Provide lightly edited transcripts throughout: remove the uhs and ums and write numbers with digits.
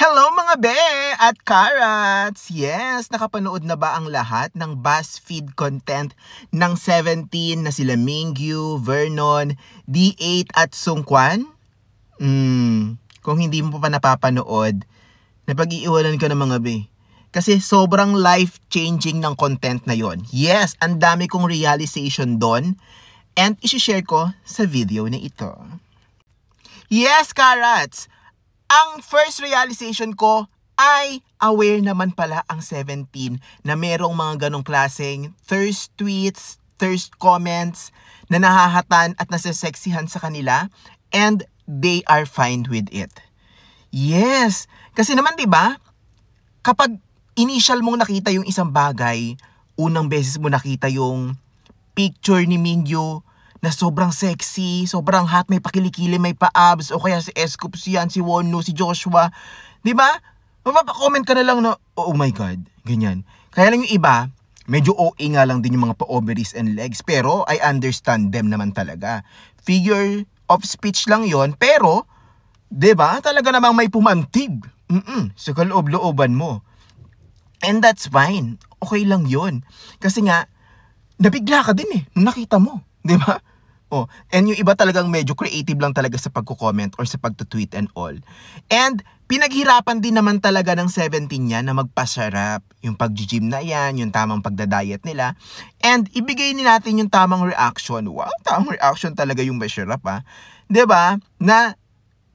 Hello mga be at karats! Yes, nakapanood na ba ang lahat ng BuzzFeed content ng 17 na sila Mingyu, Vernon, D8 at Sungkwan? Kung hindi mo pa napapanood, napag-iiwanan ka ng mga be. Kasi sobrang life-changing ng content na yon. Yes, ang dami kong realization doon and isi-share ko sa video na ito. Yes, karats! Ang first realization ko ay aware naman pala ang 17 na merong mga ganong klaseng thirst tweets, thirst comments na nahahatan at naseseksihan sa kanila and they are fine with it. Yes, kasi naman 'di ba? Kapag initial mong nakita yung isang bagay, unang beses mo nakita yung picture ni Mingyu na sobrang sexy, sobrang hot, may pakilikili, may pa-abs, o kaya si Escoop, si Yan, si Wonno, si Joshua. Di ba? Mapapa-comment ka na lang na, oh my God, ganyan. Kaya lang yung iba, medyo OA nga lang din yung mga pa-ovaries and legs, pero I understand them naman talaga. Figure of speech lang yon, pero, di ba, talaga namang may pumantig. Sa kaloob-looban mo. And that's fine. Okay lang yon. Kasi nga, nabigla ka din nung nakita mo. Di ba? Oh, and yung iba talagang medyo creative lang talaga sa pagko-comment or sa pagto-tweet and all. And pinaghirapan din naman talaga ng 17 yan na magpasarap. Yung pag-gym na yan, yung tamang pagda-diet nila. And ibigay din natin yung tamang reaction. Wow, tamang reaction talaga yung masarap ha. Diba? Na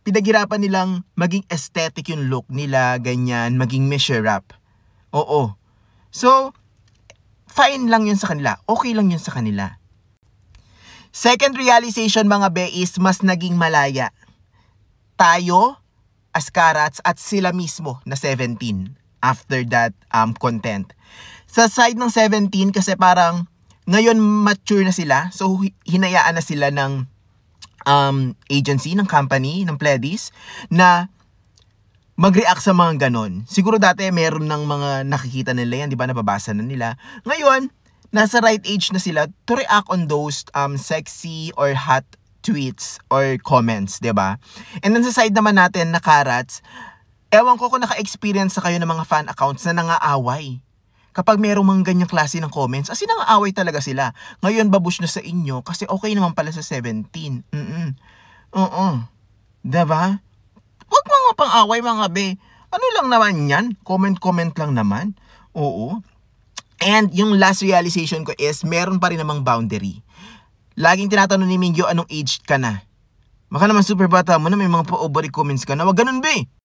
pinaghirapan nilang maging aesthetic yung look nila, ganyan, maging masarap. Oo. So, fine lang yun sa kanila. Okay lang yun sa kanila. Second realization mga be is mas naging malaya tayo as karats at sila mismo na 17 after that content. Sa side ng 17 kasi parang ngayon mature na sila, so hinayaan na sila ng agency, ng company, ng Pledis na mag-react sa mga ganon. Siguro dati meron ng mga nakikita nila yan, di ba, nababasa na nila. Ngayon, nasa right age na sila to react on those sexy or hot tweets or comments, diba? And then sa side naman natin na karats, ewan ko kung naka-experience sa kayo ng mga fan accounts na nangaaway. Kapag merong mga ganyang klase ng comments, as in nangaaway talaga sila. Ngayon babush na sa inyo kasi okay naman pala sa 17. Oo. Diba? Huwag mga pang-away mga be. Ano lang naman yan? Comment lang naman. Oo. And yung last realization ko is, meron pa rin namang boundary. Laging tinatanong ni Mingyu, anong age ka na? Baka naman super bata mo na may mga pa-ovary comments ka na. Wag ganun be!